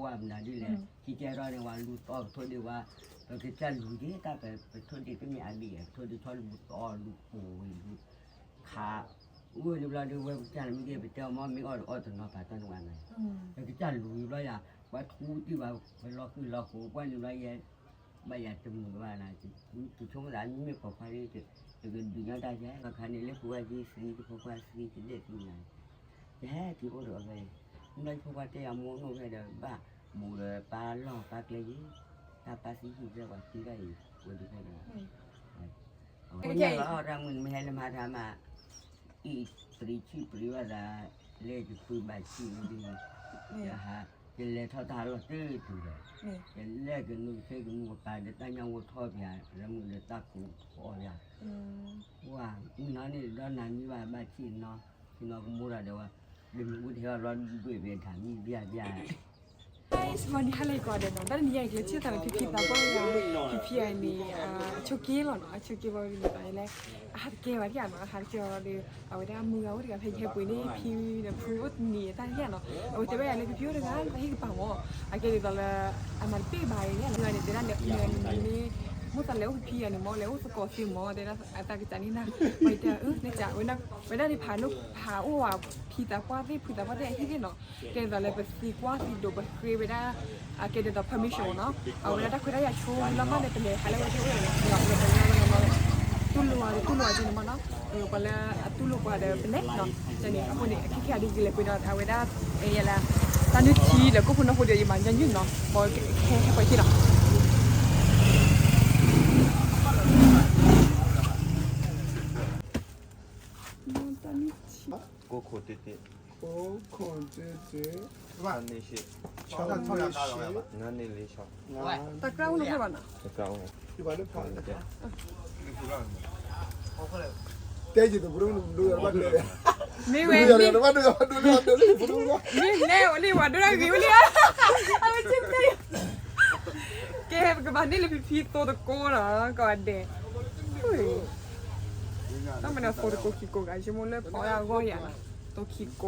ว่ามันดีเลยที่เจ้าเราในวันรู้ต่อทนดีว่าเราจะจัดรู้ที่ตาไปทนดีก็มีอันดีทนดีทนรู้ต่อรู้โอ้ยรู้ขาอุ้ยเวลาดูเว็บจันไม่ได้ไปเจ้ามันไม่อ้อตัวน้องผ่าตันวันไหนเราจะจัดรู้อยู่แล้วอย่าว่าทูที่ว่าไปรอคือรอโหว่าอยู่แล้วยัยไม่อยากจะมือว่านะจุดช่วงหลังไม่พอพอดีจุดดูน่าได้ใช่ก็คันนี้เล็กกว่าที่สี่ที่พอว่าสี่ที่เด็กอยู่ไหนแค่ที่เขาบอกเลยไม่พอว่าจะเอาหมูนู่นไปเดี๋ยวบ้าหมูเลยปลาล่อปลาเกลือตาปลาสีหิ้วจะว่าที่ได้วันที่ได้คนนี้เราเรามันไม่ให้เรามาทำมาอีปริชีปริว่าจะเล่จะคุยแบบชีวิตจะหาจะเล่ท่าทางเราตื้อตัวเลยจะเล่กันนู่นเช่กันนู่นไปเดี๋ยวตั้งยังวัวทอดยาแล้วมึงเดี๋ยวตักกูขอยาว่าน้องนี่ร้อนนั้นมีว่าบ้าชีนเนาะที่น้องก็มูระเดี๋ยวว่าเดี๋ยวมึงที่ว่าร้อนด้วยเบียร์ถามมีเบียร์วันนี้อะไรก่อนเดี๋ยวน้องแต่เนี่ยอีกเลยชื่อแต่พี่ตาบ้างนะพี่ไอ้นี่ชุกี้หรอเนาะชุกี้บริษัทอะไรฮัตเกย์ว่าที่อ่านมาฮัตเกย์เราดูเอาไว้ได้มือเอาไว้กับเพลงปุ้ยนี่พี่เนี่ยพูดนี่ตั้งเนี่ยเนาะเอาไว้แต่ว่าอะไรพี่ด้วยกันให้กับป่าวอาเกย์ตอนละอันนั้นปีใบเนี่ยเงินเนี่ยนั่นเนี่ยเงินนี่มุดตะเลี้ยวพี่อ่ะเนี่ยมอเลี้ยวสกอร์ฟิล์มมอเดี๋ยวนะตากระจายนี่นะไปเจอเนี่ยจ่าไว้ได้ที่พานุพาอ้วพี่ตาว่าที่พี่ตาว่าได้ที่นี่เนาะเกย์ตอนละไปซีกว่าซีโดไปครีไปได้อาเกย์ตอน permission เนาะเอาไว้ได้คุยได้อยากชวนแล้วมันเป็นเลยใครแล้วว่าที่ว่าเราเป็นยังไงตุลัวจริงมั้งเนาะก็เลยตุลัวก็ได้เป็นเล็กเนาะจะเนี่ยคนนี้คิดแค่ดีกิเลคุยเนาะเอาไว้ได้เอเละตอนนี้ทีแล้วก็คนนั้นคนเดียวยังมันยังยืนเนาะพอแค่ไปที่เนาะ고코띠띠吧？那些炒两大肉吧。那那里小ตะกร้าอุ่นเท่าไหร่นะ这高一般都跑的。的带起都不用都要把这个，没都要的把这个不用了。นี่ว่าดูได้กี่วันเนี่ยเอาไปจิ้มได้แกกับบ้านนี่เลยพี่โตตะโกนเหรอก่อนเด็กต้องเป็นโฟโต้คิโกกันใช่ไหมเลยพอแล้วก็อย่างตัวคิโก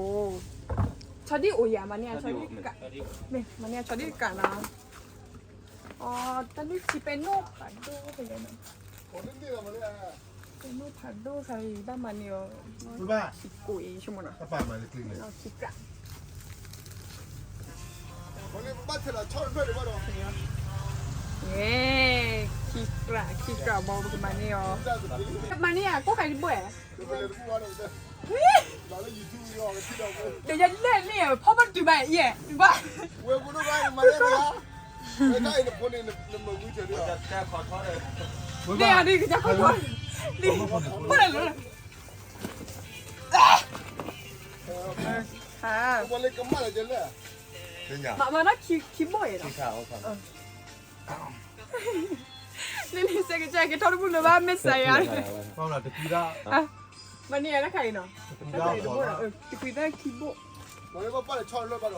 ชอดี้โอ้ยมันเนี่ยชอดี้กะเนี่ยมันเนี่ยชอดี้กะนะอ๋อตอนนี้ที่เป็นโนผัดโดไปเลยนะเป็นโนผัดโดใครบ้านมันเนี่ยคิโกเองใช่ไหมนะ 他爸买的对的。 เราคิกะ 我那把起来炒出来的吧都。เย้คิกะมองกันมาเนี่ยมาเนี่ยก็ใครบ่อยเดี๋ยวยันเล่นเนี่ยเพราะมันจุแบบเย่ถูกป่ะ 我不能把你买的呀。我那也不能那么危险的。再烤炒的เนี่ยนี่คือจะขอโทษนี่พูดอะไรเลยค่ะ 我那个买了就来。真的。มานะคิบ่อยเหรอ 去看我看นี่เซ็กแจ็คก็ทอดบุญเลยว่าไม่ใส่อะไร 放了这鸡蛋。อ่ะมันเนี่ยนะใครเนาะถ้าใครดูบ่จะคุยได้คิบ่我那个把它炒出来吧都。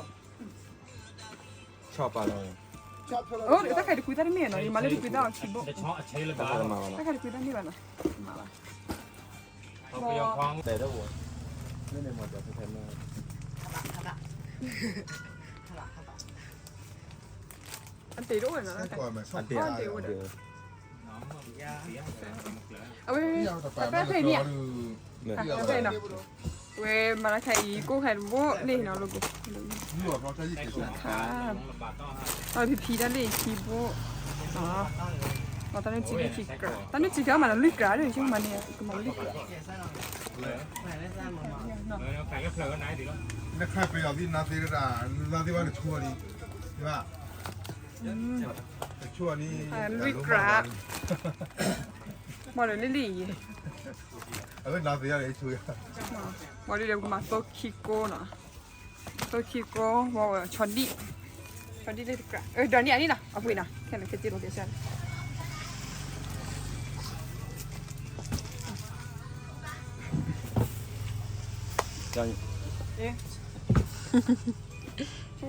炒巴掌炒出来。โอ้เดี๋ยวถ้าใครดูคุยได้ไม่เนาะมาเลยดูคุยได้คิบ่ 把它麻ถ้าใครดูคุยได้นี่บ้างนะมาละ 逮着我那么叫不太弄อันตีด้วยเนาะ 太乖了，炒对เอาไปไปใครเนี่ยใครเนาะเว้มาละใครกูใครรู้นี่เนาะลูก 你要说这一个。 ค่ะตอนพี่ได้เลยคีโบอ๋อตอนนี้จีบกระตอนนี้จีบมันลึกกระเลยใช่ไหมเนี่ยมันลึกกระ那看不要的拿这个啥，拿这把的戳的，对吧？戳的。ลึกกระมาเลยลี่ เอาไป拿这样来戳呀。มาเลยเดี๋ยวมาโตคิโก้เนาะโตคิโก้มาชอนดี้ลึกกระเดี๋ยวนี้อันนี้นะเอาไปนะแค่นั้นแค่จีบโลเคชั่น叫你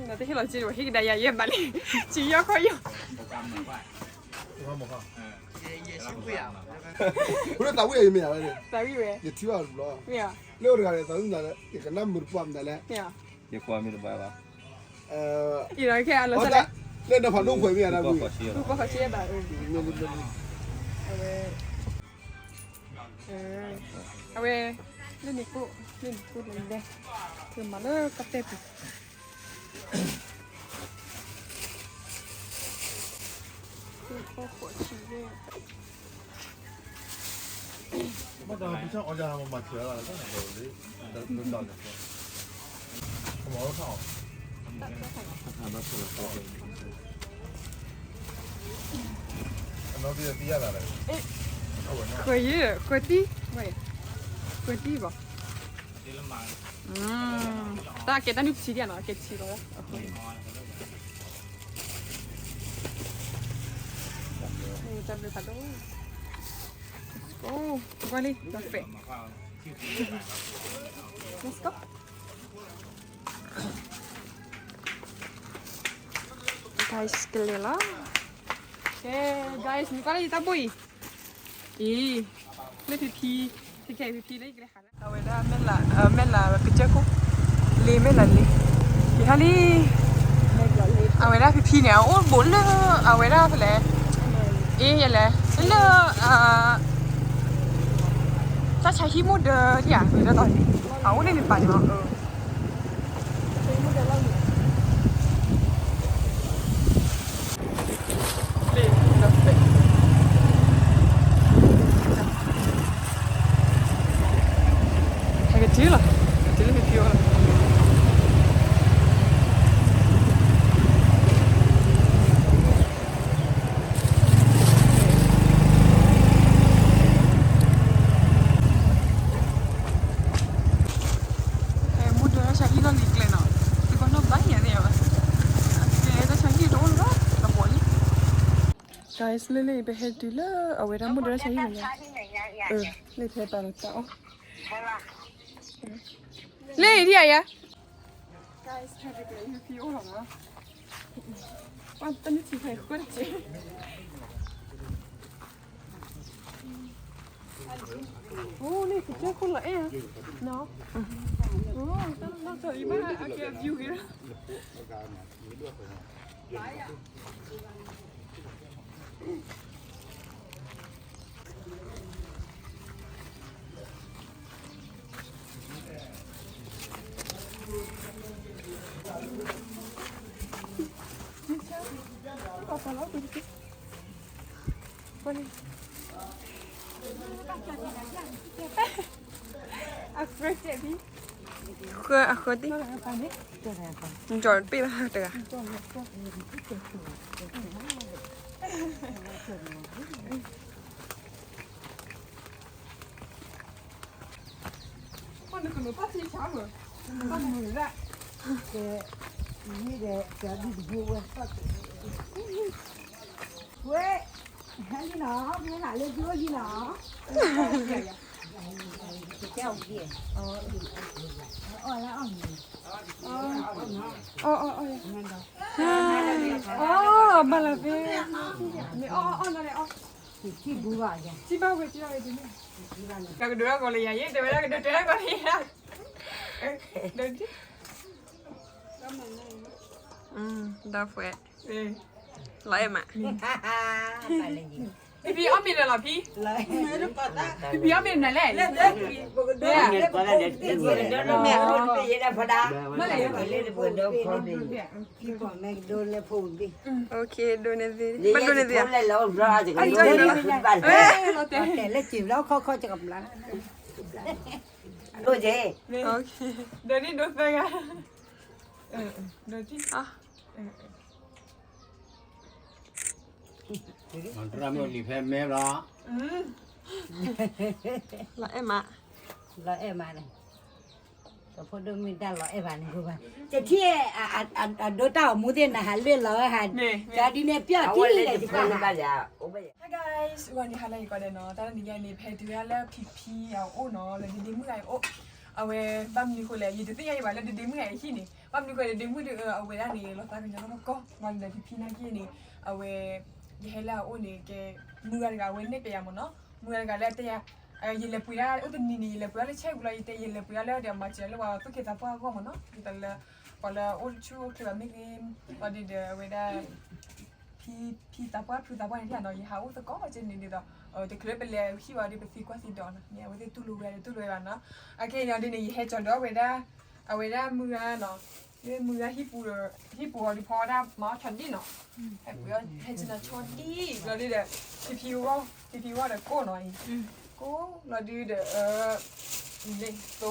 那这些老鸡我黑给大家也买了，鸡要快用。我没看。也辛苦呀。我这大胃也没有了。大胃喂？也提完了。没有。六这个的，咱那的，一个那没不完的嘞。没有。也光明的白吧อีน้อยแค่เรา 好 จะได้ 的，那跑路回面那 ก็ 不 ขอ？ชี้ ลูกก็เขาเชื่อแบบเอาไว้เล่นนี่กูเล่นกูเลยเด้คือมาเลิกกับเต็มคือข้อขวดชีวิต我当不像我家我买车了，这样子的，轮到的。我毛操！ ถามว่าถูกต้อง 那别别来了。เคยยืดเคยตีไม่เคยตีป่ะตาเกตันยุบชีเดียนะเกตชีแล้วจับเลยค่ะดูโอ้วาลีกาแฟ let's go guys kelela guys muka lagi tabui le pipi tikai pipi lagi kena hala aweda mela pijaku le mela le ki hali aweda pipi ne o bol aweda fle yele le ta chai hi mo de dia de ta ni awu ne ni pa ni ma Kecil lah, kecil video lah. Mudah cari lah likle nak. Di mana banyak ni ya. Kita cari dulu lah, tak boleh. Guys, lele behet dulu. Awak mudah cari ni. Lele behet tahu. Lê đi à? Guys, hai cái này phiếu hả? Quan tâm chỉ phải khuất chứ. Ô, này cái chơi con lại à? Nó. Ô, nó thấy mà cái view kia. Apa lagi sih? Boleh. Aku jadi. Aku di. Jual pi lah tu. Mana kena pasti sama. Mana mula. Ini deh, jadi gue gue, ini nak, ini nak le jual ni nak. Kau dia, lah om. Malah be. Ni nak oh. Cici buah aja. Ciba gue ni. Kau kedua kau lihat ya, kedua kau lihat. Nanti. Dah fue. Lại em ạ.พี่อ้อมมีอะไรพี่พี่อ้อมมีอะไรแหละโอเคโดนเลยมันโดนเลยอ่ะแต่ละจีบแล้วเขาจะกำลังดูเจ โอเคเดี๋ยวนี้ดูไปกันเดี๋ยวที่อ่ะRamai ni family lah. Là em ạ. Là em ạ này. Có phụ nữ mình ta là em ạ này cô bạn. Chỉ khi đối tao muốn tiền là hắn lên là hắn. Cả đi nè bia tí này thì phải là. Hi guys, วันนี้อะไรก่อนเนาะตอนนี้ยังนี่เพจด้วยแล้วพี่เอาโอ้เนาะแล้วดีมื้อไงโอ้เอาไว้บ้านมีคนเลยอยู่ที่ยังว่าแล้วดีมื้อไงที่นี่บ้านมีคนเลยดีมื้อเอาไว้ด้านนี้เราตากันยังก็วันเลยพี่นั่งที่นี่เอาไว้Yela one ke mugar ga wenne pe yamono mugar ga la te ya yele puya o de nini yele puya le che gula ite yele puya le de ma che le wa to ke ta pa ko mono kita le ก่อนละโอ้ชูคือแบบไม่เกมตอนนี้เดี๋ยวเวลาพี่ตาบ้าที่อ่ะเนาะยี่ห้อตะก้อเจนนี่เดี๋ยวแต่คือเป็นเลยพี่ว่าเดี๋ยวไปซีกว่าซีดอนเนี่ยว่าจะตู้รู้วันเนาะโอเคเนาะเดี๋ยวนี้ให้จอนด้วยเวลามือเนาะเรื่องมือฮิปูดิพอได้มาทันดีเนาะให้เพื่อให้ชนะชนดีเราดีเดี๋ยวพี่ว่าเดี๋ยวก้หน่อยก้เราดีเดี๋ยวเล็กโต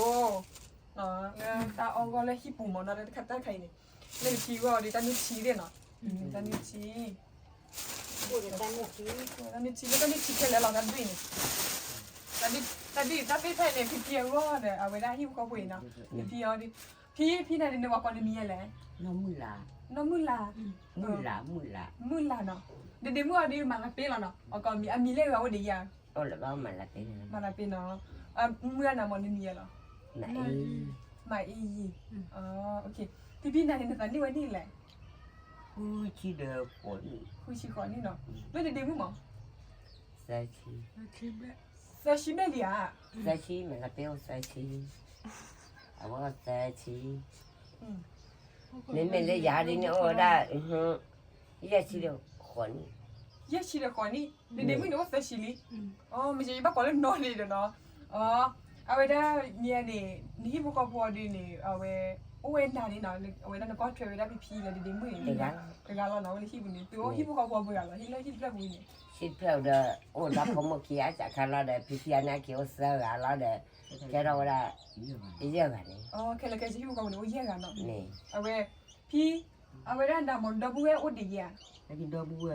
เนาะแล้วตาอองก็เลยฮิปูมันเนาะคัตตาใครเนี่ยเลยพี่ว่าเดี๋ยวตานุชีเนาะตานุชี พูดกันนี่สิ แล้วก็นี่ชิคแล้วเรากันด้วยนี่แต่พี่แพนเนี่ยพี่ว่าเนี่ยเอาไว้ได้ที่เขาพูดเนาะพี่เอาดิพี่นายเนี่ยว่าก่อนมีอะไร น้องมุลา น้องมุลา เนาะ เดี๋ยวมื่อดีมาละปีแล้วเนาะเอาก่อนมีเล่ว่าเดี๋ยว โอ้แล้วก็มาละเป็น มาละปีเนาะเมื่อน่ะมันมีอะไร ไหน มาอีอ๋อโอเคพี่นายเนี่ยตอนนี้วันนี้แหละ ผู้ที่เดินฝน คุยชิคอนี่เนาะแล้วเดี๋ยวมื่อมั้ง ใส่ชี จะชิมได้หรืออ่ะ ใส่ชีมันละเป็นใส่ชีเอาว่าใส่ชีนี่มันเลยยาดีเนี่ยโอ้ได้ยาชีเดียวขน เยอะชิลก่อนนี่เดี๋ยวมื่อเนี่ยว่าจะชิลิอ๋อไม่ใช่บ้าก่อนเลยนอนเลยเนาะอ๋อเอาไว้ได้เนี่ยนี่พวกเขาพอดีนี่เอาไว้โอ้ยนานนี่เนาะเอาไว้นั่นก็เทรดได้พี่เลยเดี๋ยวมื่อนี่แต่การเราเนาะวันที่วันนี้ตัวที่พวกเขาพอเบื่อแล้วที่เลิกวันนี้ ชิดเพื่อเด้อโอ้รับผมเขียจากคันเราเด้อพี่ๆนะเขียวเสือเราเด้อแกเราได้เยอะแบบนี้ อ๋อแค่ละแค่ที่พวกเขาเนี่ยโอ้ยกันเนาะ นี่ เอาไว้พี่เอาไว้ด้านดำมันดับเบิ้ลโอ้ดีอ่ะ แล้วกินดอกบัว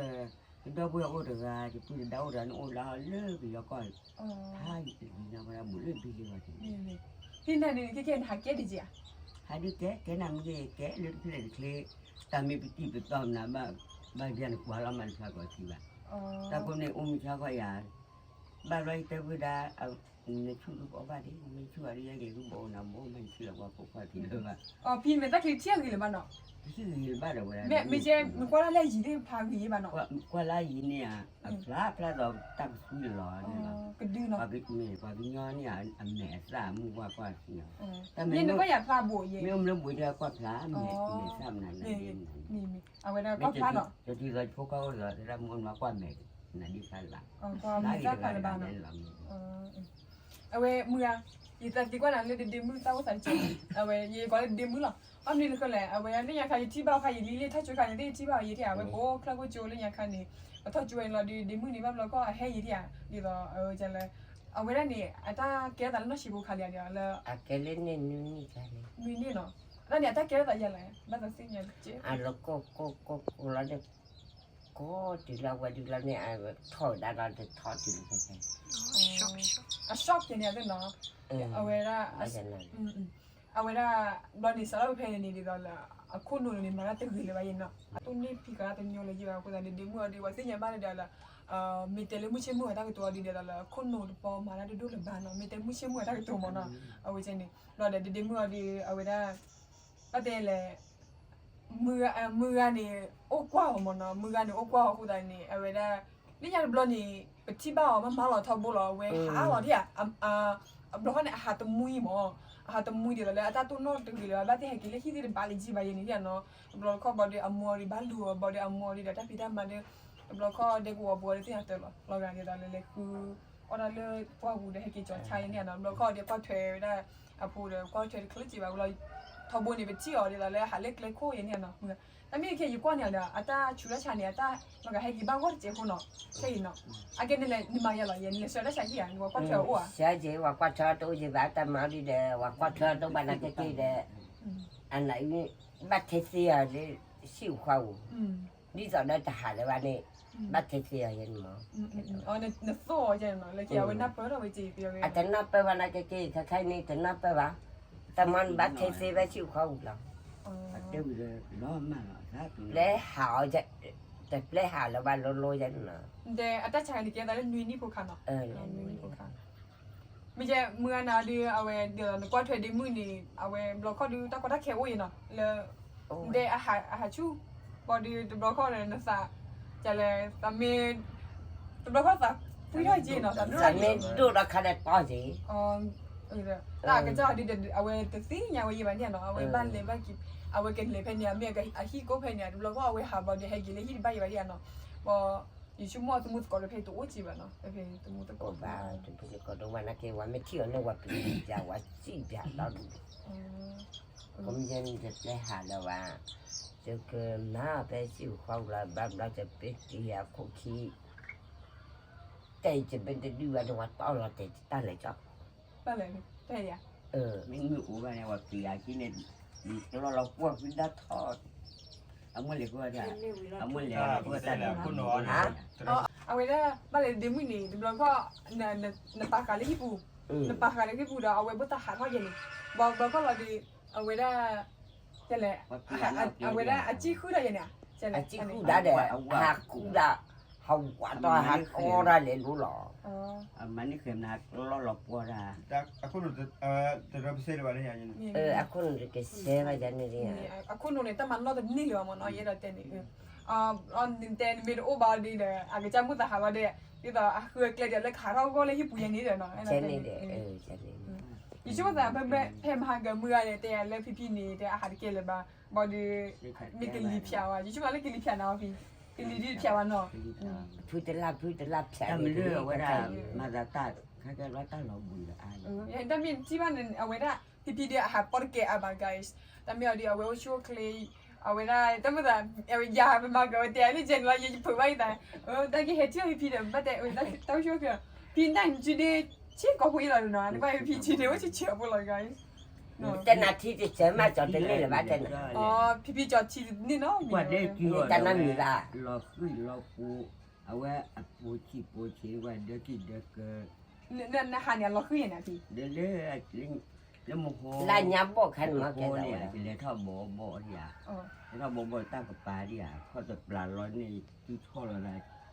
โอ้เด้อที่พูดดาวเด้อโอ้ลาเลิกแล้วก็ อ๋อ ถ้าอีกนะว่าบุเรื่องพี่เลยว่าที่ นี่พี่นั่นนี่แค่หาแก่ดีจ้ะ หาดิแกนำแกเลือดเคลตามีปิติปิตอมนะบ้าเรียนกว่าละมันสักว่าที่ว่า อ๋อ ตาคนนี้ชาวก็ยาบ้านไรแต่เวลาเอาในช่วงก็บ้านนี้มันช่วยอะไรอย่างเงี้ยรู้บ่นะบ่มันเชื่อว่าพวกเขาที่เลยว่า อ๋อพี่มันตะคลิปเที่ยงเลยบ้านเนาะ ชื่อบ้านเราเวลา ไม่ใช่มันก็ละยีได้พาวีบ้านเนาะ ว่าลายีเนี่ยพระเราตั้งชื่อหล่อ อ๋อ เนี่ย ก็ดื้อเนาะ ว่าบิ๊กเมย์ว่าบิ๊กย้อนเนี่ยอันแหน่สามมือว่าเนี่ย นี่นึกว่าอยากพาโบย ไม่เรื่องบุญเดียวก็พระแม่สามนั่นนั่น นี่เอาไว้ได้ก็พาเนาะ จะที่เราพวกเขาเรารับเงินมาว่าแม่นั่นดีพันละ อ๋อก็มีจ้าพาบ้านเนาะเอาไว้เมื่ออีตาดีกว่านั้นเลยเดี๋ยวมือเต้าสันจิเอาไว้ยีก็เลยเดี๋ยวมือหรออันนี้ก็แหละเอาไว้เนี่ยใครที่บ้านใครลีเลยถ้าช่วยกันได้ที่บ้านยี่ที่เอาไว้โอ้คราวก็โจเลยอย่างคันนี้ถ้าช่วยเราดีเดี๋ยวมือนี้บ้านเราก็ให้ยี่ที่อ่ะดีต่อจะเลยเอาไว้ได้นี่ไอ้ตาแกแต่ละน้องชิบุคาเลียเนี่ยแล้ว อะแกเล่นนี่นี่กันเลย มีนี่เนาะแล้วเนี่ยตาแกแต่ยังไงบ้านตัดสินยังเจ๊ อ่ะแล้วก็เราเนี่ยก็ที่เราว่าที่เราเนี่ยถอดได้เราจะถอดถึงกันไป ช็อกอย่างเนี้ยเนาะเอาไว้ได้ อะไรนั่น เอาไว้ได้ตอนนี้สารพัดเพลงนี่ดีตอนละคุณหนูนี่มาแล้วตื่นเลยว่ายังเนาะตรงนี้พี่ก็ตื่นอยู่เลยอยู่ว่าคนนั้นเดี๋ยวมือดีว่าสิ่งยังบ้านเดี๋ยวละมีแต่เรื่องมือเชื่อมือตั้งตัวดีเดี๋ยวละคุณหนูพอมาแล้วดูเลยบ้านเนาะมีแต่มือเชื่อมือตั้งตัวมันเนาะเอาไว้เช่นนี้เราเดี๋ยวมือดีเอาไว้ได้ประเดี๋ยวเลยมือนี่โอ้กว่ามันเนาะมือนี่โอ้กว่าคนใดนี่เอาไว้ได้นี่ยังบล็อกนี่ไปที่บ้านมันมาหล่อทบหล่อเว้ยหาหล่อที่บล็อกนี่หาตัวมุ้ยมั้งหาตัวมุ้ยเดี๋ยวเลยแต่ตัวน้องตัวเดียวแล้วที่ให้กินเลยที่ได้บาลีจีบายนี่เนาะบล็อกเขาบอกเดี๋ยวอมัวดิบาลูบอกเดี๋ยวอมัวดิเดี๋ยวถ้าพี่ได้มาเดี๋ยวบล็อกเขาเด็กวัวบัวที่หาตัวเราการเดี๋ยวเลยคือวันนั้นเลยพวกกูได้ให้กินจอดชายเนี่ยเนาะบล็อกเขาเดี๋ยวก็เทได้พูดเดี๋ยวก็เทคลิปจีบเราทบนี่ไปจี้อ๋อเดี๋ยวเลยหาเล็กโค้ยเนี่ยเนาะแต่มีแค่อยู่กว่าเนี่ยอาจจะชุดละชาเนี่ยอาจจะมันก็ให้กี่บ้างก็เจ้าคนเนาะใช่เนาะอาเกนเนี่ยนี่มาอย่างไรเนี่ยชุดละชาที่อ่ะว่าก็เท่าอ่ะ ใช่จีว่าก็เธอตัวจีบ้าแต่มาดีเด้ว่าก็เธอตัวบ้านนั่นก็เด้อันไหนบัตรเทียดิสิวเขานี่จะได้ทหารเลยวันนี้บัตรเทียยันมั้ง อ๋อเนี่ยโซ่ใช่เนาะเลยเกี่ยวกับนับเปิดเอาไปจีบยังไง อาจจะนับไปวันนั้นก็ถ้าใครนี่จะนับไปว่าแต่มันบัตรเทียไปสิวเขาหรอเดี๋ยวเลยล้อมาแล้วหาจะแต่เล่หาแล้ววันโลยันเนาะ เดี๋ยวอาจจะใช้ในเกี่ยวกับนุ่ยนี่ผูกขาเนาะนุ่ยนี่ผูกขาไม่ใช่เมื่อนาดีเอาไว้เดี๋ยวก็เธอได้มือนี่เอาไว้บล็อกเขาดูตาก็ได้แค่โอ้ยเนาะแล้วเดี๋ยวอาหารชูบอดีบล็อกเขาเลยนะสะจะเลยสามีบล็อกเขาสะพูดได้จริงเนาะ สามีดูราคาได้ป้อสิ อ๋อแต่ก็จะดีเอาไว้ตัดสินอย่างว่าอย่างนี้เนาะเอาไว้บ้านเลยบ้านกิน awe ken le phenya me ga hi ko phenya du lo ko awe ha ba de he gi le hi ba yi ba ya no bo yi chu mo tu mu ko le phe to o ji ba no phe tu mu to ကို ko ပါသူပြကတော့ဝနာကေဝမတီရောဝပီကြဝစီပြတော့ကိုမြင်တဲ့ဟာတော့ว่า这个那边就好了爸爸这边的呀口气แต่จะเป็นจะดูว่าว่าต่อเราแต่ตั้งเลยจ้ะ ba le phe ya ไม่มีอูว่าเนี่ยว่าปีอาที่เนี่ยเราพวกวินด้าทอดเอาเมื่อไหร่ก็ได้เอาเมื่อไหร่ก็ได้คุณหนอนฮะ awe da ba le de mu ni du lo ko na pa ka le hi pu na pa ka le hi pu da awe bo ta ha tho ye ni ba ko la di awe daจะเลยเอาเวลาอาชีคู่ได้ยังไงจะเลย อาชีคู่ได้เด้อหักคู่ได้เฮาว่าต่อหักออได้เลยรู้หรอ มันนี่เคยนะเราปวดอ่ะ จากคุณจะรับเสด็จวันนี้ยังไง อะคุณจะเซว่าจันนี่ คุณเนี่ยแต่มันเราจะนี่เหลือมันเอาเยอะแต่นี่อันนินเทนมีโอบาดีเลยอาจจะมุตหาว่าเด้ที่ต่อคือเกลียดเลยขาเราก็เลยที่ปุยนี้เด้อเนาะ เช่นนี้เด้เช่นนี้ อีช่วงแต่เพิ่มหางกับมือเนี่ยแต่เลยพี่นี่แต่อาหารเกลือบ้าบอดีมีกิริยาว่ะอีช่วงอะไรกิริยาเนาะพี่กิริยาวันเนาะ พูดจะรับใช่ ถ้ามันเรื่องว่ามาจะตัดเขาจะว่าตัดเราบุญละอัน อย่างแต่มีที่บ้านเอาไว้ได้พี่เดียหาปอร์เกอะบาง guys แต่มีเอาเดียวเอาไว้ช่วยคลีเอาไว้ได้แต่เมื่อแต่เอายาเป็นมากกว่าแต่นี่เจนว่ายังเผยไว้แต่แต่กี่เหตุที่พี่เดียไม่แต่ต้องช่วยคือพี่นั่งจุดเดียชิก็คุยแล้วเนาะนี่ว่าพี่จุดเดียวว่าจะเชื่อบุหรี่ guys แต่นาทีจะเจอมาจอดนี่เลยว่าแต่ อ๋อพี่จอดชีนี่เนาะ ว่าได้กี่ แต่นั้นมีละ เราขึ้นเราปูเอาไว้ปูชีว่าเด็กกี่เด็ก นั่นนะฮะเนี่ยเราคืออย่างไรพี่ เด็กเล็กแล้วโมโห ลายยับบอกขันมาแก เนี่ย แล้ว เลยท่อบ่เนี่ยท่อบ่ตั้งกับปลาเนี่ยเขาจะปลาร้อนนี่ที่ท่ออะไร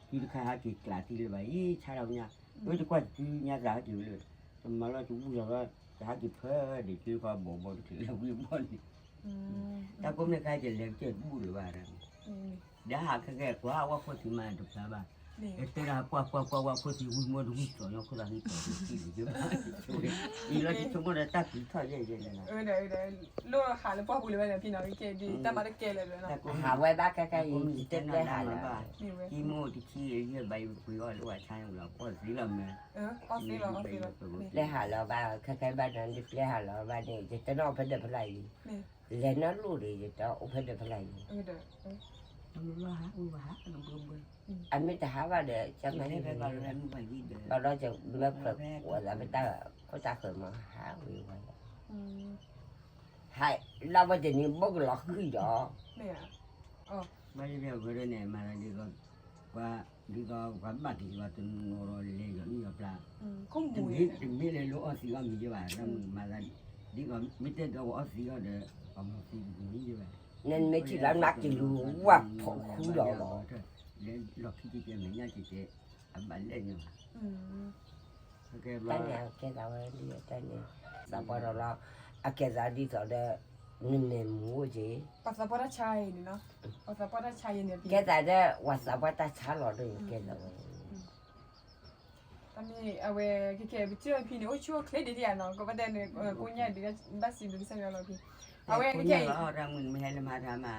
ที่ข้าที่กลาที่เลยว่าอีชาเราเนี่ยด้วยที่กว่าที่เนี่ยร้านอยู่เลยมาแล้วทุกอย่างก็ร้านที่เพิ่มดิที่เขาบ่ถึงแล้ววิ่งบ่นถ้าผมไม่ใครจะเลี้ยงเจ็ดบูหรือว่าอะไรเดี๋ยวหาแค่ว่าคนที่มาถูกต้องป่ะเแต่ละว่าคนที่วิ่งมาดูวิ่งต่อยคนละที่ต่อที่อยู่เยอะมากอีเราที่ชมกันได้ตัดท่อเยอะๆเลยนะ เดี๋ยวลูกหาแล้วพ่อพูดเลยว่าพี่น้องเกดีแต่มาได้เกเลยนะ หาไว้บ้านใกล้ๆเต็มได้หาแล้ว ที่โม่ที่ขี้เยอะใบคุยว่าหรือว่าใช่ของเราก็สีลำเนี่ย อ๋อสิเหรอสิเหรอ เลยหาแล้วบ้านใกล้ๆบ้านนั้นเลยหาแล้วบ้านนี้จะนอนเพิ่นได้เท่าไหร่เลยนั้นรู้ดิจะเอาเพิ่นได้เท่าไหร่ เดี๋ยว เราหาเราเบิ่ง อันไม่จะหาว่าเดี๋ยวจะ ไม่ ไม่ ได้ ได้ ไป ไป บ้านแล้วไปวิ่งเดิน เราจะเลิกเลิกว่าเราไม่ได้เขาจะเคยมาหาวิวไว้ให้เราว่าจะนี่บอกหลอกคือหยอ เนี่ย ไม่ได้เรียกว่าเนี่ยมาดีก็ว่าดีก็ความบัดที่ว่าตัวโนโรเลยก็มีกับปลา คุ้ม ถึ บุ ง ย นี้ถึงนี้เลยรู้ว่าสีก็มีใช่ป่ะแล้วมาแล้วดีก็ไม่ได้ตัวว่าสีก็เด้อเอามาสีมีใช่ป่ะ nên mấy chị làm nát thì lù quá phổ khu đỏ đỏ เลยหลอกที่จะเป็นอย่างนี้จะเจ๊อันบันเลยเนี่ยโอเค cái này cái nào đi cái này sao bao giờ lo à cái giá đi rồi đó nên mua gì ภาษาพระชัยนี่เนาะภาษาพระชัยเนี่ยพี่ cái giá đó và sao bao ta trả lo được cái nào ตอนนี้เอาไว้แก่ๆไปเจอพี่นี่โอ้ชั่วเคล็ดดีๆเนาะก็ประเด็นเนี่ยกูเนี่ยเดี๋ยวบัสซิดูสักอย่างแล้วพี่เอาไว้แก่ เราเรามันไม่ให้ละมาทำมา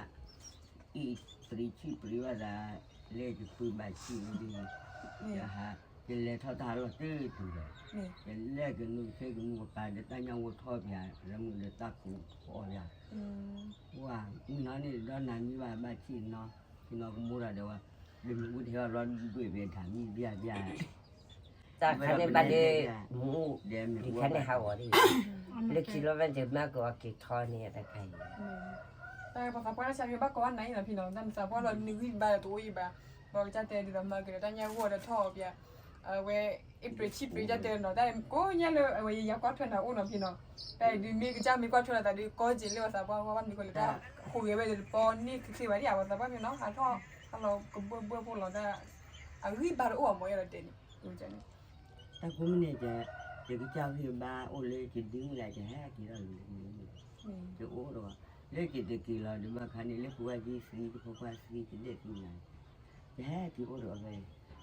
อีปริชีปริวาระเล่จะคุยแบบชีดีนะฮะจะเล่ท่าทางเราตื้อตัวเลยจะเล่กันนู่นเช่กันนู่นการเดินตั้งยังวัวทอดยาแล้วมึงเดินตะกูพอยาว่ามึงนั่นนี่ด้านนั้นมีว่าบ้าชีเนาะที่น้องมูระเดี๋ยวว่าเดี๋ยวมึงเที่ยวร้อนด้วยเบียร์ถามมีเบียร์ ta khá nên bà đi mua thì khá nên hao ở đi lúc khi nó vẫn chưa mà có cái thoi này ta khai แต่ภาษาพระชัยบ้าก้อนไหนนะพี่น้องแต่ภาษาพระเรานึกขึ้นบ้าตัวอีบ้าบอกจะเตะดีละมาเกิดแต่เนี่ยวัวจะทอเปียเวอีปริชิปริจะเตะเนาะแต่ก็เนี่ยเลยเวยยาก็ทนเอาอุ่นพี่น้องแต่ดีมีก็จะมีก็ทนแต่ดีก็จริงเลยภาษาพระว่ามีคนเลยก็คุยไปเลยปอนนี่คือว่าที่ภาษาพระพี่น้องหาท่อถ้าเราก็เบื่อพวกเราได้ขึ้นบ้าอ้วนมั้ยเราเตะนี่ดูจัง แต่ผมเนี่ยจะcái cháu thì ba ô lê chỉ đứng lại chỉ hát chỉ là chỉ ô rồi lê chỉ từ kỳ là được ba khán này lê qua gì xí qua xí chỉ để như này chỉ hát chỉ ô rồi về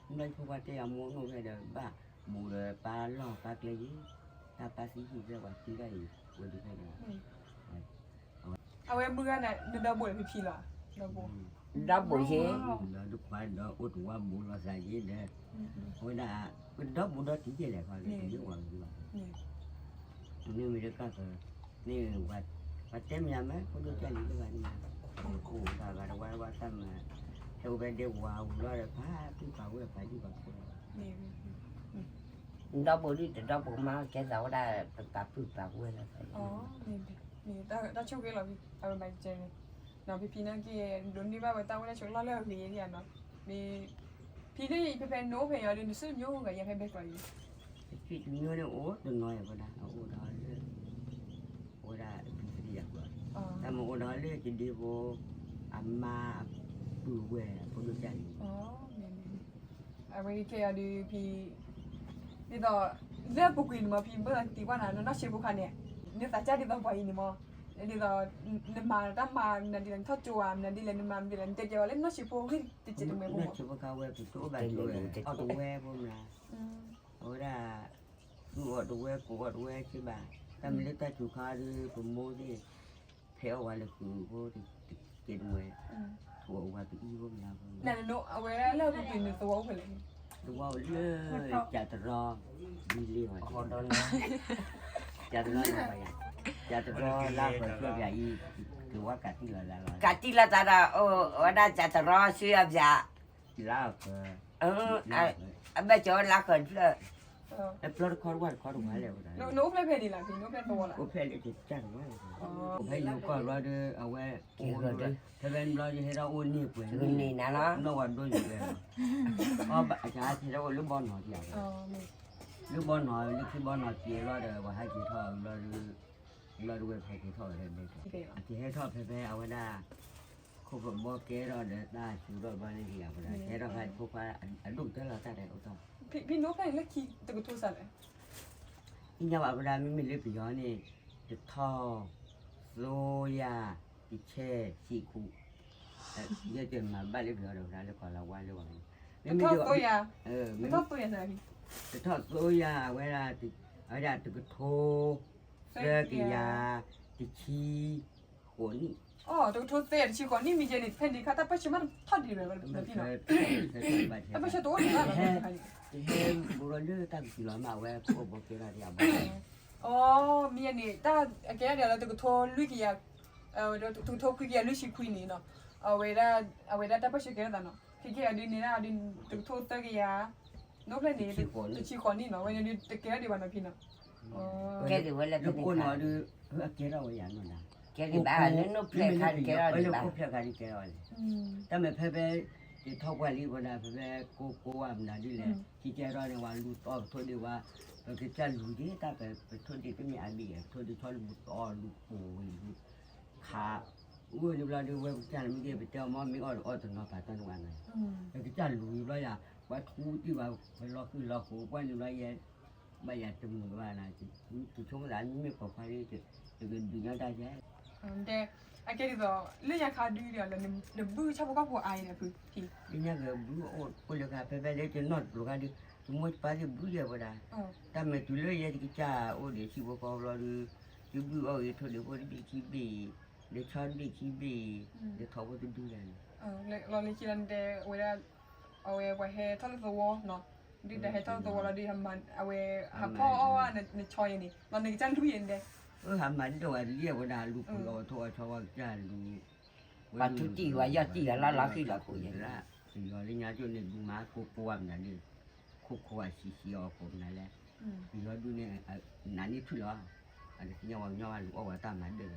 đây qua cái ông muốn nó về đời ba mù rồi ba lo ba cái gì ta ba xí gì ra ba xí cái gì quên đi cái này เอาไว้มือน่ะเดินบ่อยพี่ล่ะเดินบ่ đó buổi chế đó lúc phải đó út qua bù là sai gì đấy hồi đã cái đó bù đó chỉ là phải cái gì quan gì nếu mình được các nếu và tem nhà mấy có được cái gì cái này cụ ta là qua tâm mà theo bên đeo vào lo là phá cái cầu là phải đi vào đó buổi đi đó buổi mà cái giáo đã tậpฝึกtập quên là phải อ๋อนี่ได้ช่วยกันเหรอพี่เอาไปเจนเนาะพี่นั่นกี่โดนนี่ว่าไปตั้งไว้ช่วยเล่าเรื่องนี้เนี่ยเนาะมีพี่นี่พี่เป็นโน้เพย์อะไรนี่ซื้อโย่กับยังให้เบกไว้ cái như nó ố đừng nói vào đó ố đó đi giặc rồiแต่มันก็เลยจะดีกว่ามาดูเว่พอดูใจ อ๋อเนี่ยไอ้วันนี้แค่ดูพี่นี่ต่อเรื่องปกติมาพี่เมื่อตีว่านั้นน่าเชื่อบุคคลเนี่ยนี่แต่ใจดีต่อไปนี่มั้งนี่ต่อนี่มาตั้งมานั่นดีเลยทอดจวมนั่นดีเลยนี่มาดีเลยเดี๋ยวเล่นน่าเชื่อพวกที่ติดจิตตรงไหนบ้าง น่าเชื่อว่าเขาเว่เป็นตัวแบบตัวเอาตัวเว่พวกนั้นโอ้ด่ากูอดตัวเว่กูอดตัวเว่ใช่ป่ะแต่มันเล็กแต่จุกขาดูผมโม่ที่เพลวันละกูก็ติดกินเว่ถั่วว่าตัวอีพวกนั้น นั่นโน้เอาไว้แล้วปกตินี่ตัวเขาเลย ตัวเลยจัดรอมีเลี้ยง còn đó nữaจัดรอยังไงจัดรอลาเปิดเพื่อใหญ่คือว่ากัดที่ละละ cả chi là ta đã ở đây chả ta lo suy áp dạ ลาเปิด bây giờ là cần là ไอ้ปลดคอร์วัดคอร์มาแล้วได้ โน้เพลย์เพลย์ดีละพี่โน้เพลย์ตัวละ กูเพลย์จะจังว่ากูเพลย์อยู่ก็รอดูเอาไว้ถ้าเป็นรอจะให้เราอุ่นนี่เปล่า người này nè nó นวันด้วยอยู่เลยอ๋ออาจารย์ที่เราลูกบอลหน่อยเดียว อ๋อนี่ ลูกบอลหน่อยลูกที่บอลหน่อยเกี่ยวรอเดี๋ยวว่าให้กี่ทอรอดูเว็บไซต์กี่ทอเลยไม่ที่ให้ทอเพย์เอาไว้ได้คู่ผมบอกเกย์รอเดี๋ยวได้ชิวรอบ้านนี่เดียวก็ได้เกย์รอให้คู่ฟ้าอันดุแต่เราแต่ได้เอาต่อ พี่โน้เพลย์เล็กขี้ตะกุทุสันเลย อีกอย่างว่าเวลาไม่มีเลือดปีย้อนนี่จะท่อโซยาอิเช่ซีคูเยอะจนมาบ้านเลือดปีย้อนเราได้แล้วก่อนเราว่าเรื่องไม่มี ทอด เรื่อง ตัวยา ไม่ ทอดตัวยาใช่ไหมพี่ จะทอดโซยาเวลาติเอาจารย์ตึกโทเสื้อกิยาติชีขน อ๋อตะกุทุเสียชีก่อนนี่มีเจนิตเพนดีค่ะแต่ไม่ใช่มันทอดดีเลยพี่เนาะแต่ไม่ใช่ตัวนี้นะ เฮ้ยบุรุษเลือดตั้งกี่ร้อยมาแวะพวกบอกเกล้าที่อาบ้า อ๋อมีอันนี้แต่แกเดี๋ยวเราตะกุทุลุยกี่ยาเดี๋ยวตะกุทุคุยกี่ยาลุยชีคุยนี่เนาะเอาไว้ได้แต่ไม่ใช่แกนั่นเนาะพี่แกดินนี่นะดินตะกุทุตะกี่ยาโน้เพลย์นี่ชีก่อนนี่เนาะวันนี้ตะแกดีวันนะพี่เนาะอ๋อ cái gì vậy là ลู cái กคน gì หน่อย cả ดูเกล้าอย่างนั้นนะ cái gì bà là nó play khai cái đó ไม่ đi รู้ bà คู่เพื่อการที่เกล้าเลยแต่เมื่อเพ่ที่ทอกว่าลีวันนั้นเพ่กูว่ามันดีเลยที่เกล้าในวันรู้ต่อโทษดีว่าเพจะรู้ดีแต่ไปโทษดีก็มีอาบีโทษดีทอดลูกต่อลูกปูลูกขาเวลาดูเว็บจานมีเดียไปเจ้ามอมีออดตัวน้องผ่าตันวันเลยแต่จานรู้อยู่แล้วว่าทูที่ว่าไปรอคือรอหูว่าอยู่แล้วยังไม่อยากจะมือว่านะที่ช่วงหลังไม่ปลอดภัยจะเป็นดูยังได้แค่ แต่แกดีต่อเรื่องยาคาดูเดี๋ยวเราเนี่ยบื้อชอบก็ผัวไอเนี่ยพี่ นี่ยังบูโอ้คนละกันไปเลยจะนอนลูกกันดิสมมติไปจะบูเยอะกว่าได้แต่เมื่อตัวเลยยังจะจ้าโอ้เดี๋ยวชีวกรเราดูบูเอาเถอะเดี๋ยวพอดีชีบีเดี๋ยวช้อนดีชีบีเดี๋ยวเขาก็จะดูกัน เราเลยคิดกันแต่เวลาเอาไว้ให้ทอดตัวเนาะดีแต่ให้ทอดตัวเราดีทำมันเอาไว้หาพ่อเอาว่าในชอยนี่เราหนึ่งจันทุเย็นเด้ หามันตัวเรียกว่าดาลูกเราโทษชาวจ้าลู bà chú chị và do chị là khi là của vậy ละสิ่งอะไรเงี้ยจนเนี่ยดูมาคุกปวมนั่นนี่คุกขวาซีออกผมนั่นแหละสิ่งเราดูเนี่ยนั่นนี่ทุลอ่ะอันนี้ยังว่าลูกเอาไว้ตามนั้นเด้อ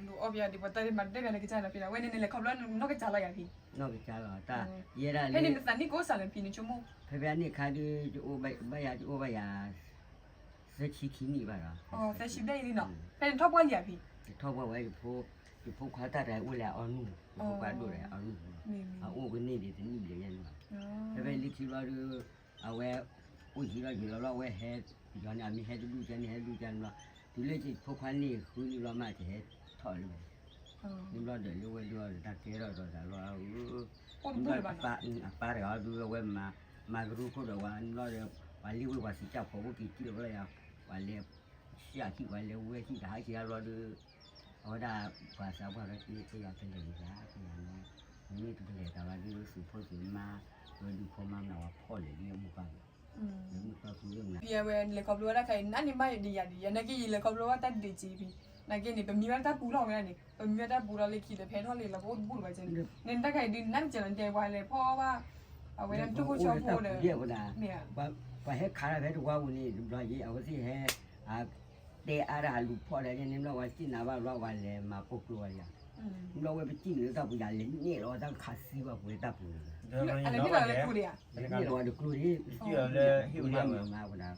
ลูกอบยาดีกว่าแต่มันได้กันเลยกิจการพี่นะเว้นนี่เลยเขาเล่นนอกกิจการอะไรอย่างพี่ นอกจากเราตาเยอะเลย ให้นี่แต่นี่ก็สั่งพี่นี่ชั่วโมง เพราะว่านี่ใครดูจะโอ้ใบยาจะโอ้ใบยาเสียชีขี้นี่บ้างเหรอ อ๋อแต่ชิปได้นี่เนาะเป็นท็อปวันอย่างพี่ ทบไว้พวกเขาตัดอะไรอุ้ยแล้วเอานู่นพวกเขาดูอะไรเอานู่นเอาโอ้กันนี่ดิถึงนี่เดี๋ยวยันมาเพราะว่าลิขิตเราดูเอาไว้อุ้ยที่เราอยู่เราไว้เฮ็ดย้อนอามีเฮ็ดดูจันเฮ็ดดูจันว่าดูเลยที่พวกเขานี่คือเรามาจะเฮ็ดถอยเลยนี่เราเดี๋ยวรู้ว่าดูตาเกลือเราคนพูดแบบ ป้าเราดูเว้มารู้คนเราว่าเราเดี๋ยววันนี้ว่าสิจ้าพอว่ากี่กิโลเลยอ่ะวันนี้เสียที่วันนี้เว้ยที่หายที่เราดู ahora pasa ahora que ya te le yaนี่ตัวเลยแต่ว่าที่รู้สึกพอถึงมาเราดูพอมาเราพ่อเลยเรียกมุกกันมุกก็คือเรื่องนั้น เบียเวนเลยขอบรู้ได้ใครนั่นนี่ไม่ดีอย่างดีนักกีฬาเลยขอบรู้ว่าตัดดีจีพีนักกีฬานี่เป็นมีวันตัดปูเราไม่ได้นี่เป็นมีวันตัดปูเราเลยขี่แต่เพลทอเลยเราพูดพูดไว้จริงเน้นถ้าใครดินนั่นจะนั่นใจไวเลยเพราะว่าเอาไว้นั่นทุกคนชอบพูดเลยเนี่ยว่าไปให้ขาอะไรถูกว่าวันนี้เราเยอะเอาสิให้เตะอะไรลูกพ่ออะไรเนี่ยเราว่าจีน่าว่าเราวันเลยมาปกลัวอย่างเราไปจีนหรือตับอย่างเล่นเนี่ยเราต้องขาดซีว่าไปตับเลย อะไรที่เราเลยพูดเนี่ย นี่เราดูกลัวที่ ที่เราเลยหิว มัน ยัง มาวันนั้น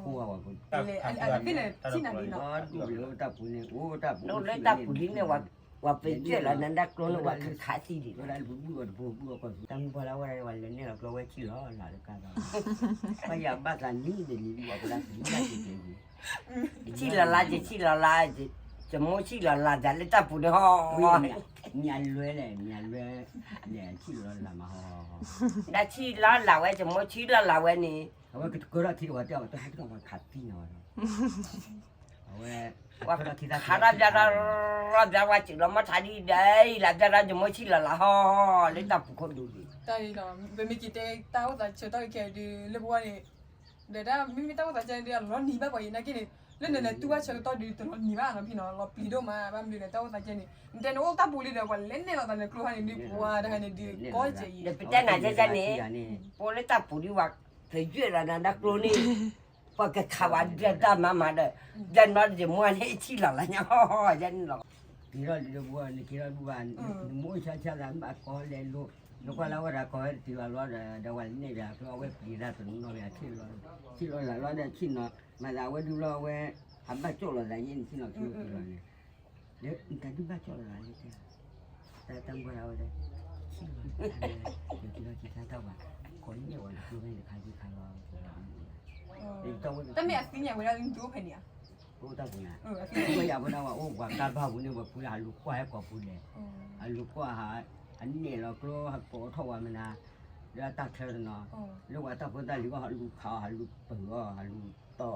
กูว่าว่ากู อะไรที่เนี่ยที่นั่นนี่เนาะ ดูเลยตับกูเนี่ยโอ้ตับ เราเลยตับปุ๋ยเนี่ยว่าเป็นเจ้าแล้วนั่นดักโลว่าคือขาสีดิ เวลาบูก็ตั้งพอแล้ววันเนี่ยเราไว้ขี้ล้อหลายกันพยายามบ้านกันนี่เดี๋ยวนี้ว่าเวลาที่ได้จริง ชีละลาจะโมชีละลาจะเลยตับปุ๋ยห่อ มีอันรวยเลยมีอันรวยเนี่ยขี้ล้อละมาห่อ ได้ชีละลาไว้จะโมชีละลาไว้นี่ เอาไว้ก็เราที่ว่าเดี๋ยวต้องให้ต้องมาขัดที่หน่อยเอาไว้ ว่าขาราบว่าจิเรามาทาดีได้ลาบจะโมชีละลาห่อเลยตับปุ๋ยคนดูดิ แต่เนาะเป็นมีกี่เตะตาว่าแต่เชื่อตัวแกดีเลยบอกว่าเนี่ยเดี๋ยวได้มีตาว่าแต่เจอเดี๋ยวเราหนีไปกว่าอย่างนั้นกี่เนี่ยเล่นเนี่ยตัวเชื่อตัวดีตัวหนีบ้านนะพี่น้องเราปีโดมาบ้านดีเนี่ยตาว่าแต่เจอเนี่ยแต่โน้ตตาบุรีเดี๋ยววันเล่นเนี่ยเราแต่เนี่ยกลัวเนี่ยดีกว่าได้เนี่ยดีก็เจ๋ง เดี๋ยวไปแจ้งไหนจะนี่พอเลยตับปุ๋ยว่าเธอเยอะแล้วนะดักโลนี่พอแกขาวเดือดมาเด้อยันว่าจะมัวเนี่ยชีละละเนี่ยห่อยันหรอก ที่เราดูว่าที่เราดูว่ามุ่งช้าๆแล้วมาขอเล่นลูกแล้วก็เราก็ขอที่ว่าเราเดี๋ยววันนี้เดี๋ยวเราไว้ปีละตัวน้อยที่เราละเราได้ที่เนาะมาเราไว้ดูเราไว้ทำบ้านโจ้เราได้ยินที่เราที่เราเนี่ยเดี๋ยวการดูบ้านโจ้เราได้ยินแต่ตั้งไว้เราได้ที่เราคิดท่าว่าคนเนี่ยวันคือไม่ได้ใครที่ใครเราแต่ไม่อาจจะเนี่ยเวลาลิงตัวเพนี่ย โอ้ตาบุญนะไม่อยากพูดว่าโอ้กว่าตาบ้าบุญเนี่ยว่าพูดหาลูกกว่าให้กว่าพูดเลยลูกกว่าหาอันนี้เราก็หักโผล่ทว่ามันนะแล้วตักเธอเนาะลูกว่าตักคนตาลูกก็หาลูกเขาหาลูกเปิ่งก็หาลูกต่อ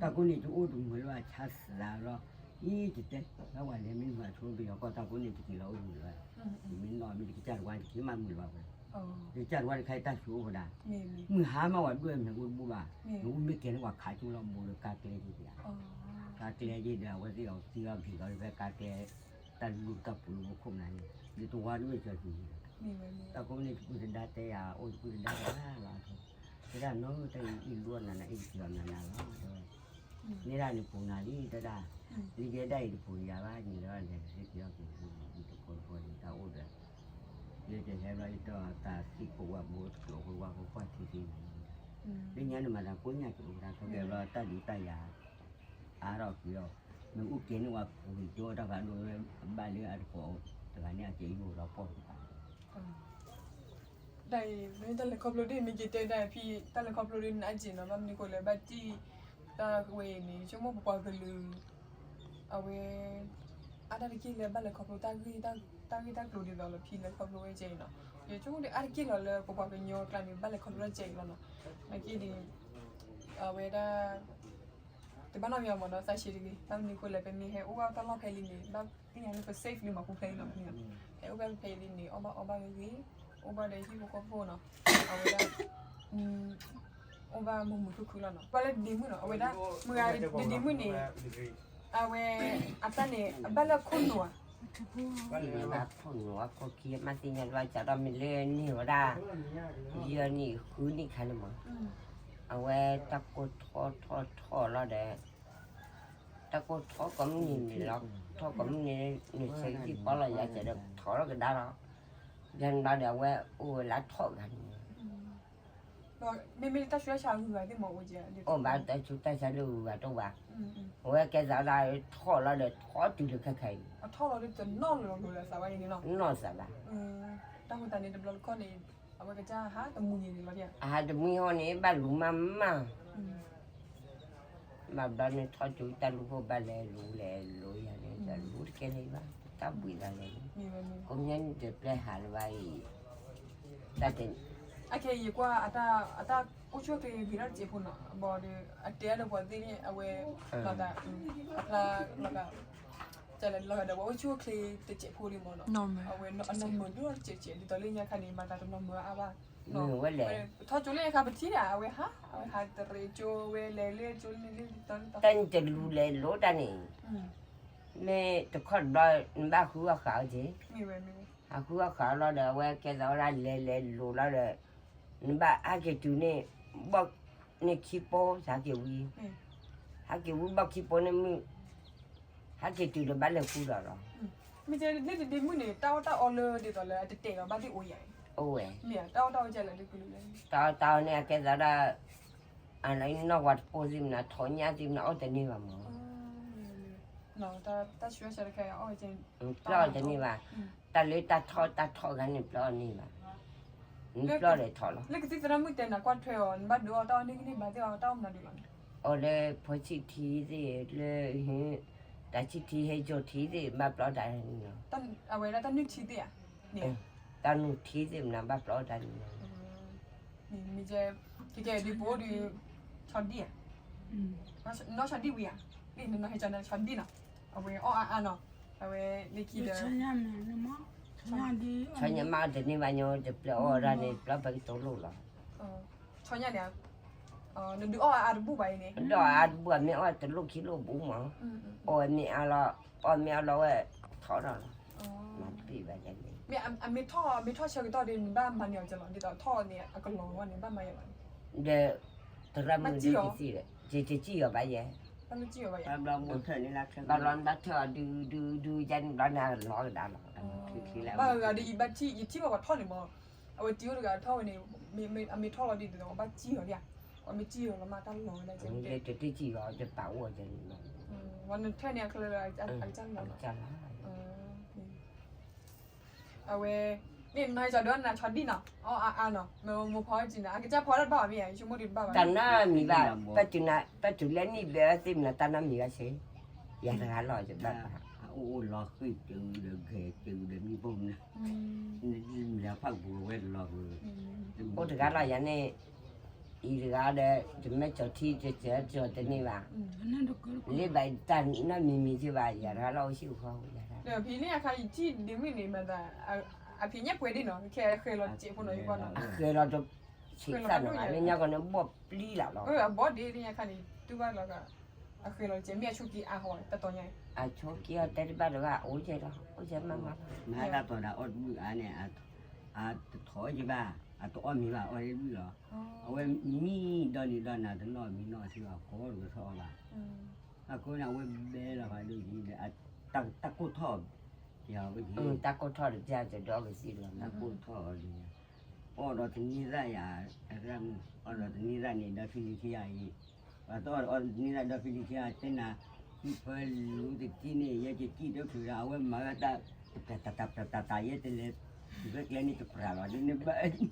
ตาคนนี้จะอู้ดูเหมือนว่าชัดแล้วอีจิตเต้แล้ววันนี้ไม่มาช่วยไปก็ตาคนนี้จะกินเราอยู่เลยไม่นอนไม่ได้จัดวันที่มันมือว่าเลยจัดวันใครตาชูก็ได้มือหามาวันด้วยมันกูบูบ้าหนูไม่เกี่ยงว่าขายจุลมูลกาเกลียดีกาเกลียดีเดียวว่าที่เราที่เราผีเราไปกาเกลียตันลูกกับปูคมนั้นดีตัววันไม่เจอผีแต่ก็นี่กูจะได้แต่ยาโอ้ยกูจะได้ละจะได้น้องแต่อีล้วนนั่นนะอีเกี่ยวนั่นนะนี่ได้ในปูนาดีจะได้นี่จะได้ในปูยาบ้านนี่แล้วเนี่ยที่เกี่ยวกับทุกคนตาโอ้เด้อเดี๋ยวจะให้เราต่อตาที่กูว่าบูดกูว่ากูว่าที่ที่นี่เนี่ยมันมาคนเนี่ยกูได้เขาเดี๋ยวเราตาดีตายาเราเกี่ยวมันอุกเกนว่ากูโจ้ถ้าการดูบ้านเรืออะไรก็แต่การเนี่ยจะอยู่เราปอดได้ไม่แต่ละครอบครัวดีมีกี่เตะได้พี่แต่ละครอบครัวดีน่าจีนนะมันมีคนเลยบัดจี้ตาเวนี่ชั่วโมงปอกเลยเอาไว้อะไรกี่เลยบัดละครอบครัวตากี่กลุ่มเดียวเลยพี่เลยครอบครัวเจ๋งเนาะเดี๋ยวช่วงเดี๋ยวอะไรกี่เลยปอกกันโยกกันบัดละครอบครัวเจ๋งแล้วเนาะเมื่อกี้ดีเอาไว้ได้แต่บ้านเรามีอะไรเนาะใส่ชีดีบ้านมีคนเลยเป็นมีให้อุบ้าตลอดเพลินนี่บ้านที่ยังเป็นเซฟนี่มาคุยเพลินเนาะเนี่ยให้อุบ้าเพลินนี่อุบ้าเลยอุบ้าได้ที่พวกเขาพูดเนาะเอาไว้ได้อุบ้ามุมทุกคนเนาะบ้านเลยดีมั้งเนาะเอาไว้ได้เมื่อดีมั้งนี่เอาไว้อัตตาเนี่ยบ้านละคนหนัว นะคนหัวก็คิดมาสิยันว่าจะเราไม่เล่นนี่ว่าได้เยอะนี่คือนี่คันมั้งเอาไว้ตะโกนทอแล้วเด้ตะโกนทอก็มีนี่หรอกทอก็มีนี่ใส่ที่ปอเราอยากจะได้ทอแล้วก็ได้หรอกยันเราเดี๋ยวไว้โอ้ละทอกันไม่ตัดช่วยชาวเหนือที่หมอว่าจะโอ้บ้านแต่ชุดแต่ฉันดูว่าตัวว่าโอ้ยแกจะได้ทอแล้วเด้ทอจุดเลยใครทอเราได้จะนอนเลยสบายอย่างนี้เนาะนอนสบายตั้งแต่นี้เดี๋ยวเราก็เนี่ยเอาไว้ก็จะหาแต่มุ้งอย่างนี้เราเนี่ยจะมีห้องนี้บ้านลุงมาบ้านนี้ทอจุดแต่ลูกบ้านเลยลูอย่างนี้จะลูแค่นี้บ้างตาบุยอะไรก็ยันจะไปหาไว้แต่เด็กโอเคดีกว่าอาตาผู้ช่วยไปพิจารณาเจ็บคนเนาะบอกเดี๋ยวอาเตียเราบอกที่นี่เอาไว้เราได้เราก็ จะเลยเราแต่ว่าช่วงคลีติเจ็บพูดมั้งเนาะ normal เอาไว้นอนเหมือนด้วยเจ็บดิตอนเล่นยาคันนี้มาแต่นอนเหมือนอาบ้า มือไว้เลย ถ้าจุเล่ค่ะไปที่ไหนเอาไว้ฮะเอาไว้หาแต่เรโจเวเล่เล่จุเล่ตอน ตั้งจะรู้เลยรู้ได้นี่แม่ตะคอดได้บ้าคือว่าขาวจี มีเว้มี หาคือว่าขาวเราเดี๋ยวไว้แกจะได้เลยรู้แล้วเลยบ้าอาเกจูนี่บอกนี่คิปโปสาเกวีหาเกวีบอกคิปโปนี่มือหาเกจูเดี๋ยวบ้านเลยคู่เรา มีจะเล่นดิมือนี่เต้าออเลอร์ดิตอนเลยจะเตะกับบ้านที่โอ้ย โอ้ย เนี่ยเต้าจะเลยดิกูเลย ตาเนี่ยแกจะได้อะไรนอกวัดโพซิมนะถอนยาซิมนะเอาแต่นี่ว่ามั้ง เนาะแต่ช่วยเสร็จแค่อ๋อจริง ปลอแต่นี่ว่าตาเลยตาทอกันนี่ปลอนี่ว่าปลอเลยทอแล้ว เล็กที่จะมือเต้นนะกวาดเทรอนบ้านดูเอาต้านี่บ้านที่เอาต้ามาดูมัน โอ้เลยพอชิทีสิเลยเฮ้แต่ชิทีให้โจทีสิมาปลอได้นี่เนาะ ตั้งเอาไว้แล้วตั้งนึกชีเดียเนี่ย ตาหนูทีสิมันมาปลอได้นี่ มีเจที่แกดีโบดีช็อตดีอ่ะน้องช็อตดีวิ่งนี่น้องให้จันช็อตดีเนาะเอาไว้อ๋อเนาะเอาไว้ในคีเดอร์ ฉันยังมาแต่นี่ว่าโยจะปลอได้นี่ปลอไปตัวลูกแล้ว ช็อตเนี่ยนึกดูอ๋อดูไปเนี่ย ดอกอาบัวไม่เอาแต่ลูกคิดลูกบุ๋มมั้งโอ้ยไม่เอาละโอ้ยไม่เอาละเว้ยถอดแล้วมันปีแบบนี้ มีท่อเชือกต่อดินบ้านมันเนี่ยจะหลอนดิต่อท่อเนี่ยก็หลอนวันนี้บ้านมันอย่างไร เดี๋ยวตระมือเดี๋ยวสิเลยจีเอาไปยัง บ้านมันจี้เอาไว้ ตามเราหมดเท่านี้ละครับ ตอนร้อนบัดเธอดูยันร้อนน่ะร้อนด่าหรอก คือแล้ว บ้านเราดีบ้านจี้ยี่ที่บอกว่าท่อนี่มั้งเอาไว้จี้ดูกันท่อนี่มีท่อเราดีแต่ว่าบ้านจี้เหรอเนี่ยว่ามีจี้เหรอแล้วมาตั้งหลอนอะไรจัง เดี๋ยวจะที่จีก็จะเป่าว่าจะ วันนั้นแค่เนี่ยคืออะไรจังหรอ จะ เอาไว้นี่นายจะเดินนะช็อตดีเนาะอ๋อเนาะมันพอจริงนะก็จะพอได้บ้ามีไอ้ชั่วโมงดีบ้า แต่น่ามีว่าปัจจุบันนี่เบลติมนะแต่น่ามีก็ใช่อย่าทำรอจะแบบ โอ้รอคือจืดเดือดเกยจืดเดือดมีปุ่มนะนี่มีพักบัวเว้นรอเลย โอ้ถึงการเราอย่างนี้อีกแล้วเดี๋ยวจะไม่จอดที่จะจอดที่นี่ว่าเลี้ยใบตันน่ามีที่ว่าอย่าทำเราชิวเขาอย่าทำ เดี๋ยวพี่เนี่ยใครจี้ดิมินี่มันแต่พี่เนี่ยป่วยดิเนาะแค่เคยเราเจ็บคนหน่อยก่อนเนาะ เคยเราจะฉีดสันอะไรเนี่ยก็เนี่ยบบลีหล่ะเรา บอสดีเนี่ยคันนี้ดูว่าเราก็เคยเราเจ็บเมียชุกี้หัวแต่ตัวใหญ่ โชกี้แต่ที่บ้านเราโอ้ยเจ้าโอ้ยเจ้ามา มาแล้วตัวเราอดมือเนี่ยถอยจีบ้าตัวอ้อมีว่าอ้อยมือเหรอเอาไว้มีดอนนี่ดอนน่ะตลอดมีน้อยที่ว่าขอหรือทอว่าก็เนี่ยไว้เบลละไปดูดีเลยตะกุทอดยาวไปที ตาก็ทอดจะดอกสิเรา ตะกุทอดเลยอ๋อเราถึงนี่ได้ยาเรื่องอ๋อเราถึงนี่ได้นี่ดาฟิลิที่ไอ้ตัวอ๋อนี่ได้ดาฟิลิที่ไอ้เจ้าน่ะที่เพิ่นรู้ติดที่นี่ยังจะที่เดียวคือเอาไว้มาตาเยอะเลยเรื่องนี้ก็ปราบว่านี่บ้านี่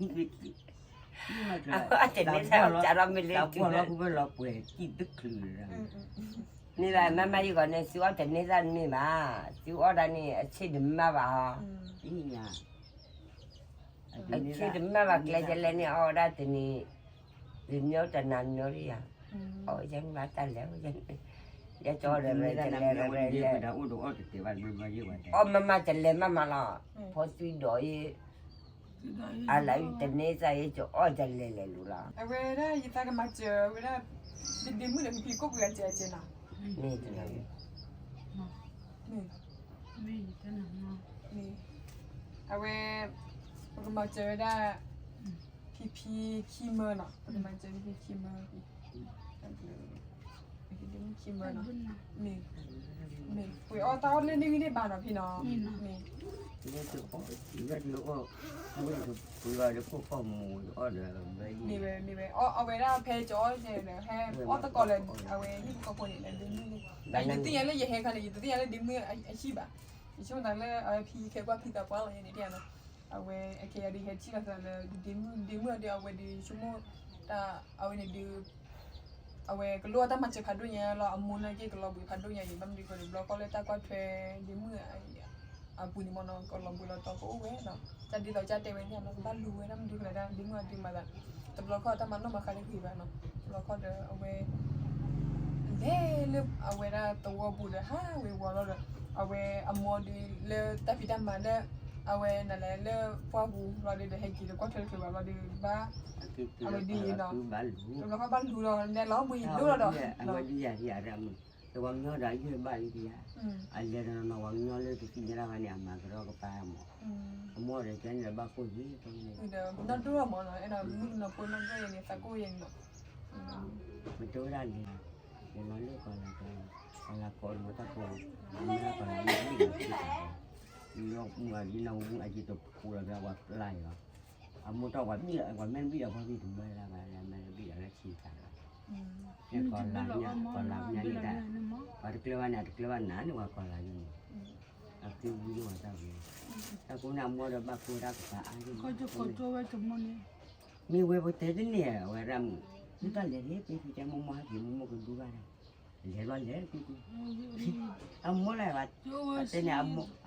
มาเถอะ อาจจะไม่ใช่จะเราไม่เล่น เราพวกเราก็เราป่วยที่ตึกคือ นี่แหละแม่อยู่ก่อนเนี่ยสิว่าแต่นี่ด้านนี่มาสิว่าด้านนี้ชิดมาบ่า นี่ไง ชิดมาบ่าเลยจะเล่นเนี่ยอ๋อได้แต่นี่เดี๋ยวจะนานเนาะเนี่ยอ๋อยังมาแต่แล้วยังจะจอดอะไรจะเล่นอะไรเลยอ๋อมาจะเล่นมาละพอสุดดอยอะไรแต่นี่ใจจะอ๋อจะเล่นรู้ละ เวลายี่ตาก็มาเจอเวลาดิมือเนี่ยพี่ก็เบื่อเจนะ นี่จะไหน นี่เอาไว้ก็มาเจอได้พี่คีเมอร์เนาะก็มาเจอพี่คีเมอร์พี่คีเมอร์เนาะนี่ปุยอ๋อตาเล่นนี่บ้านเนาะพี่น้องนี่ นี่คืออ๋อนี่คืออ๋อคือว่าจะพวกข้อมูลอ๋อเดี๋ยวไป นี่เว้อ๋อเอาไว้ได้เพจอ๋อเนี่ยให้อ๋อตะกอนเลยเอาไว้ที่ก็คนนี่ดิมือนี่แต่ยี่ตีอะไรยี่เฮกันยี่ตีอะไรดิมือไอ้ชีบะอีช่วงนั้นเลยพี่แค่ว่าพี่ตะกอนอะไรนี่เดียวเนาะเอาไว้ไอ้แค่ดีเฮชีละแต่เลยดิมือเดียวเอาไว้ดีชั่วโมงแต่เอาไว้ดีเอาไว้ก็รู้ว่าถ้ามันจะพัดด้วยเนี่ยเราเอามูลอะไรก็เราบุยพัดด้วยเนี่ยมันดีกว่าเราก็เลยตะกอนเทดิมือไอ้ปุนิมอนก็ลองบุยเราต่อก็โอ้เว้ยเนาะจะดีเราจะเตะเว้ยเนี่ยมันบ้านรู้เว้ยนะมันดีกว่าได้ดิมือดีมาแล้วแต่เราก็ถ้ามันต้องมาขายได้กี่บาทเนาะเราก็เดี๋ยวเอาไว้เล่เอาไว้นะตัวบุยเลยฮ่าเว้ยวัวเราเลยเอา เอาไว้อมอดีเลตาพิดามาเลเอาไว้นั่นแหละเลฟัวบูเราได้ให้กินแล้วก็เธอคือว่าเราได้บ้า Awak dia dah. Balu. แล้วก็บ้านดูเราเนี่ยเราบุยดูเราดอก Awak dia ram. Wangnya dah dia baik dia. Ajar nama wangnya le tu kira kan yang mak kerja kepala mu. Semua ada jangan ada baku ni. เดี๋ยวนั่นดูเราหมดเลยไอ้น่ะมึงน่ะคนนั่นก็ยังเนี่ยตะโกยังเนาะ Betul dah ni. Yang lalu kalau kau mata kau, mana kalau ni ni orang ni nak orang aje tu pula dia buat lain lah. Amu tahu buat ni lah, buat main biar apa ni tu lah, main biar lah cerita. Ni kalau lainnya ni dah. Ada kelewan ni buat kalau lain ni. Aku video tahu. Aku nak mau dah baku dah apa aje. Kau cuba cuma ni. Ni betul ni orang. Kita lihat kita mau mati mau kedua dah. Lihat tu. Amu lah buat. Tapi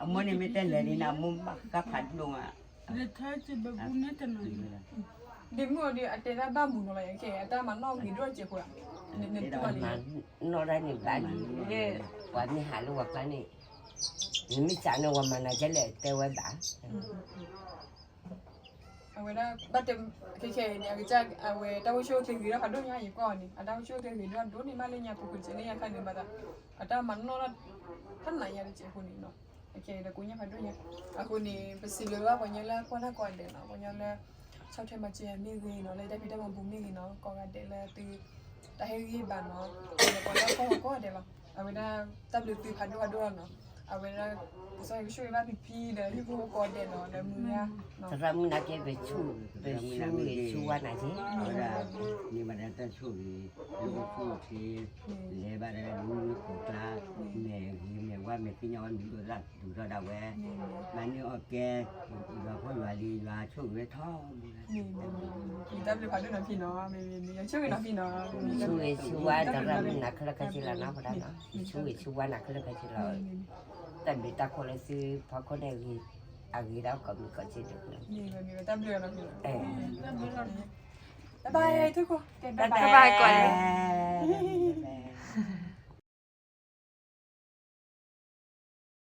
amu ni betul ni amu kapan dong ah. Letak sebabnya tenang. เด็กมื้อดิอันเตน่ะบ้าหมู่เนาะเลยแค่อันตามานอกนี่ด้วยเจ็บหัวเนี่ย Đó ตัวนี้ mà nó ra những cái như quả như hà lưu hoặc cái này những cái chả nó mà nó chỉ là tiêu ấy đã เอาไว้นะบัดเต็มเคเนี่ยก็จะเอาไว้ตาวโชว์ถึงแล้วค่ะด้วยยาอีกก่อนนี่อันตาวโชว์ถึงแล้วโดนนี่มาเลยเนี่ยปุ๊กๆเนี่ยค่ะนี่มาตาอันตามันเนาะท่านไหนยาเจ็บคนนี้เนาะโอเคแล้วกูเนี่ยค่ะด้วยเนี่ยอะคนนี้ไปสิเลยว่าคนเนี่ยละคนละก่อนเด้เนาะคนเนี่ยละชอบเทมาเจียมีเนาะเลยได้พี่ได้มาบุ้มนี่เนาะก่อนเด้ละตือแต่ให้รีบบ้านเนาะก่อนแล้วก็เด้เนาะเอาไว้นะตับลือตือพันด้วยเนาะเอาไว้นะ所以说那皮的，一股高点咯，那么呀， thật ra mình đã kêu về chu anh này chứ Orang ni mana tak curi, ni curi, lebar ada dulu kota, ni wah mesti nyawan dulu dah weh. Mana okey, dah pun wali dah curi thau. 你ตับลือพันด้วยนะพี่เนาะมียังช่วยนะพี่เนาะ chu anh thật ra mình đã khơi cái gì là nó phải đó chu anh là khơi cái gì rồi tại vì ta có lẽ sư phá có này thì gì đó còn mình có chơi được nữa นี่ตับลือนะพี่ เออ บ๊ายบายทุกคนบ๊ายบาย bye bye ก่อน